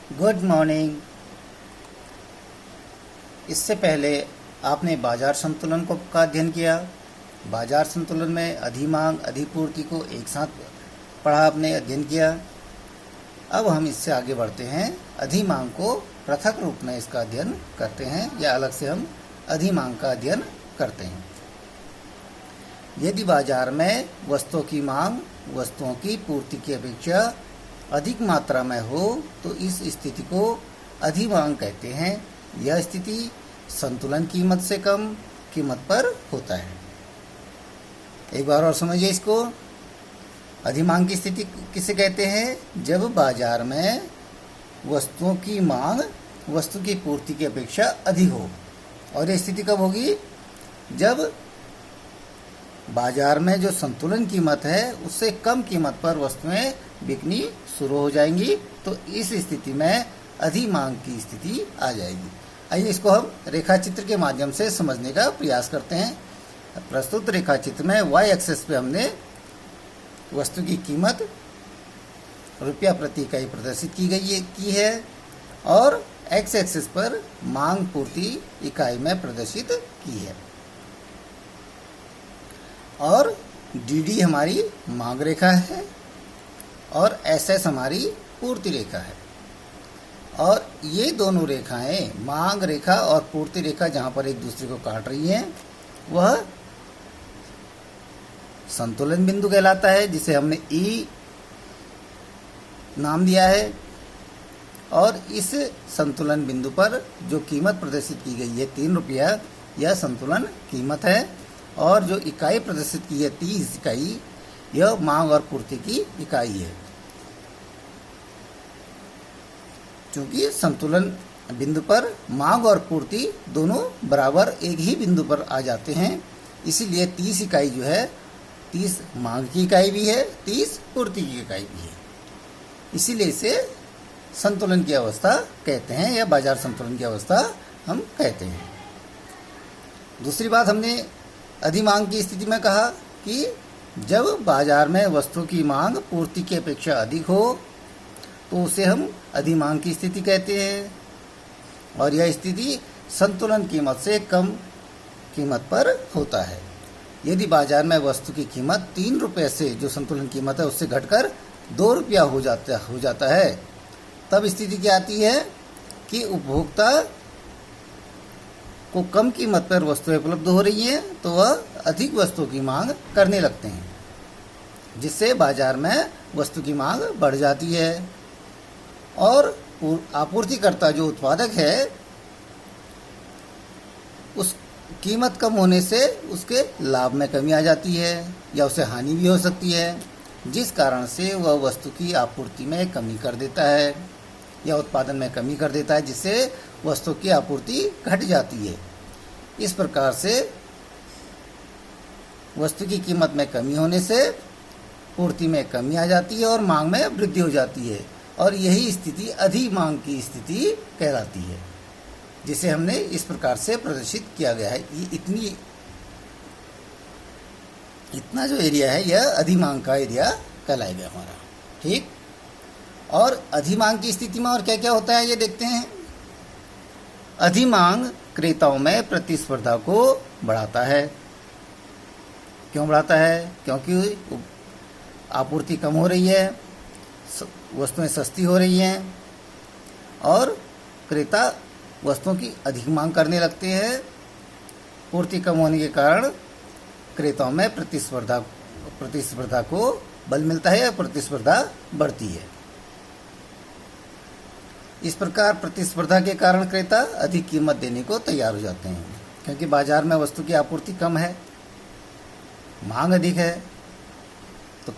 Good morning. इससे पहले आपने बाजार संतुलन का अध्ययन किया। बाजार संतुलन में अधिमांग अधिपूर्ति को एक साथ पढ़ा, आपने अध्ययन किया। अब हम इससे आगे बढ़ते हैं, अधिमांग को पृथक रूप में इसका अध्ययन करते हैं या अलग से हम अधिमांग का अध्ययन करते हैं। यदि बाजार में वस्तुओं की मांग वस्तुओं की पूर्ति की अपेक्षा अधिक मात्रा में हो तो इस स्थिति को अधिमांग कहते हैं। यह स्थिति संतुलन कीमत से कम कीमत पर होता है। एक बार और समझिए इसको। अधिमांग की स्थिति किसे कहते हैं? जब बाजार में वस्तुओं की मांग वस्तु की पूर्ति की अपेक्षा अधिक हो। और यह स्थिति कब होगी? जब बाजार में जो संतुलन कीमत है उससे कम कीमत पर वस्तुएं बिकनी शुरू हो जाएंगी, तो इस स्थिति में अधिमांग की स्थिति आ जाएगी। आइए इसको हम रेखाचित्र के माध्यम से समझने का प्रयास करते हैं। प्रस्तुत रेखाचित्र में y एक्सिस पे हमने वस्तु की कीमत रुपया प्रति इकाई प्रदर्शित की है और x एक्सिस पर मांग पूर्ति इकाई में प्रदर्शित की है। और dd हमारी मांग रेखा है और SS हमारी पूर्ति रेखा है। और ये दोनों रेखाएं, मांग रेखा और पूर्ति रेखा, जहां पर एक दूसरे को काट रही हैं, वह संतुलन बिंदु कहलाता है, जिसे हमने E नाम दिया है। और इस संतुलन बिंदु पर जो कीमत प्रदर्शित की गई है 3 रुपया, यह संतुलन कीमत है। और जो इकाई प्रदर्शित की है 30 इकाई, यह मांग और पूर्ति की इकाई है। चूंकि संतुलन बिंदु पर मांग और पूर्ति दोनों बराबर एक ही बिंदु पर आ जाते हैं, इसीलिए 30 इकाई जो है 30 मांग की इकाई भी है, 30 पूर्ति की इकाई भी है। इसीलिए इसे संतुलन की अवस्था कहते हैं या बाजार संतुलन की अवस्था हम कहते हैं। दूसरी बात, हमने अधिमांग की स्थिति में कहा कि जब बाजार में वस्तु की मांग पूर्ति की अपेक्षा अधिक हो तो उसे हम अधिमांग की स्थिति कहते हैं। और यह स्थिति संतुलन कीमत से कम कीमत पर होता है। यदि बाजार में वस्तु की कीमत 3 रुपये से, जो संतुलन कीमत है, उससे घटकर 2 रुपया हो जाता है, तब स्थिति क्या आती है कि उपभोक्ता को कम कीमत पर वस्तुएं उपलब्ध हो रही हैं, तो वह अधिक वस्तुओं की मांग करने लगते हैं, जिससे बाजार में वस्तु की मांग बढ़ जाती है। और आपूर्तिकर्ता जो उत्पादक है, उस कीमत कम होने से उसके लाभ में कमी आ जाती है या उसे हानि भी हो सकती है, जिस कारण से वह वस्तु की आपूर्ति में कमी कर देता है या उत्पादन में कमी कर देता है, जिससे वस्तु की आपूर्ति घट जाती है। इस प्रकार से वस्तु की कीमत में कमी होने से पूर्ति में कमी आ जाती है और मांग में वृद्धि हो जाती है। और यही स्थिति अधिमांग की स्थिति कहलाती है, जिसे हमने इस प्रकार से प्रदर्शित किया गया है। ये इतना जो एरिया है, यह अधिमांग का एरिया कहलाएगा हमारा। ठीक। और अधिमांग की स्थिति में और क्या क्या होता है, ये देखते हैं। अधिमांग क्रेताओं में प्रतिस्पर्धा को बढ़ाता है। क्यों बढ़ाता है? क्योंकि आपूर्ति कम हो रही है, वस्तुएं सस्ती हो रही हैं और क्रेता वस्तुओं की अधिक मांग करने लगते हैं। पूर्ति कम होने के कारण क्रेताओं में प्रतिस्पर्धा को बल मिलता है या प्रतिस्पर्धा बढ़ती है। इस प्रकार प्रतिस्पर्धा के कारण क्रेता अधिक कीमत देने को तैयार हो जाते हैं, क्योंकि बाजार में वस्तु की आपूर्ति कम है, मांग अधिक है, तो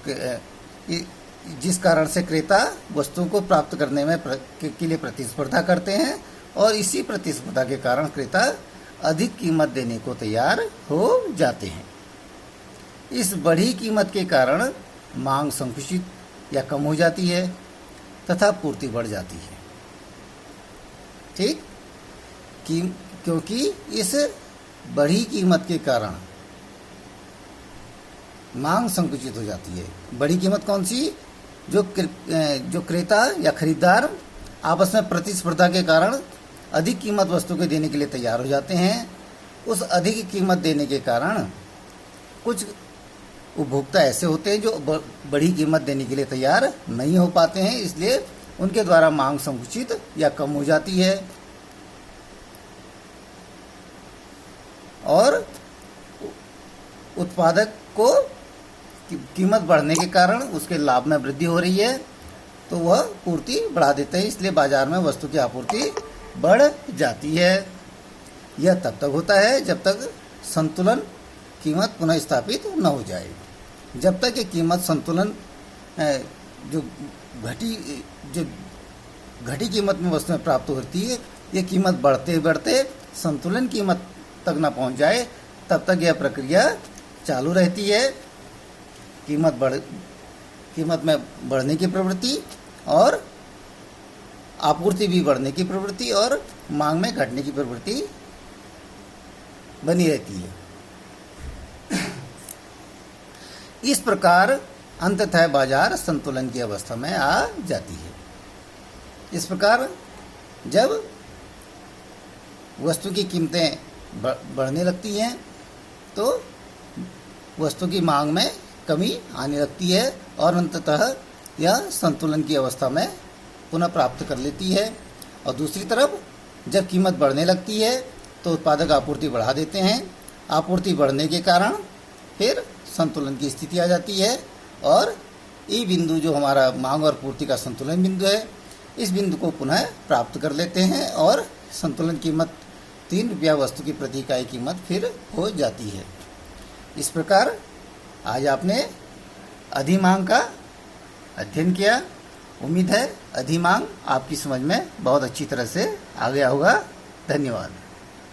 जिस कारण से क्रेता वस्तुओं को प्राप्त करने में के लिए प्रतिस्पर्धा करते हैं। और इसी प्रतिस्पर्धा के कारण क्रेता अधिक कीमत देने को तैयार हो जाते हैं। इस बढ़ी कीमत के कारण मांग संकुचित या कम हो जाती है तथा पूर्ति बढ़ जाती है। ठीक। क्योंकि इस बढ़ी कीमत के कारण मांग संकुचित हो जाती है। बड़ी कीमत कौन सी? जो क्रेता या खरीदार आपस में प्रतिस्पर्धा के कारण अधिक कीमत वस्तु के देने के लिए तैयार हो जाते हैं। उस अधिक कीमत देने के कारण कुछ उपभोक्ता ऐसे होते हैं जो बड़ी कीमत देने के लिए तैयार नहीं हो पाते हैं, इसलिए उनके द्वारा मांग संकुचित या कम हो जाती है और उत्पादक को कीमत बढ़ने के कारण उसके लाभ में वृद्धि हो रही है, तो वह पूर्ति बढ़ा देते हैं, इसलिए बाजार में वस्तु की आपूर्ति बढ़ जाती है। यह तब तक होता है जब तक संतुलन कीमत पुनः स्थापित न हो जाए। जब तक ये कीमत संतुलन जो घटी कीमत में वस्तुएं प्राप्त होती है, ये कीमत बढ़ते बढ़ते संतुलन कीमत तक न पहुंच जाए, तब तक यह प्रक्रिया चालू रहती है। कीमत में बढ़ने की प्रवृत्ति और आपूर्ति भी बढ़ने की प्रवृत्ति और मांग में घटने की प्रवृत्ति बनी रहती है। इस प्रकार अंततः बाजार संतुलन की अवस्था में आ जाती है। इस प्रकार जब वस्तु की कीमतें बढ़ने लगती हैं तो वस्तु की मांग में कमी आने लगती है और अंततः यह संतुलन की अवस्था में पुनः प्राप्त कर लेती है। और दूसरी तरफ जब कीमत बढ़ने लगती है तो उत्पादक आपूर्ति बढ़ा देते हैं। आपूर्ति बढ़ने के कारण फिर संतुलन की स्थिति आ जाती है और ये बिंदु जो हमारा मांग और पूर्ति का संतुलन बिंदु है, इस बिंदु को पुनः प्राप्त कर लेते हैं और संतुलन कीमत 3 रुपया वस्तु की प्रति इकाई कीमत फिर हो जाती है। इस प्रकार आज आपने अधिमांग का अध्ययन किया। उम्मीद है अधिमांग आपकी समझ में बहुत अच्छी तरह से आ गया होगा। धन्यवाद।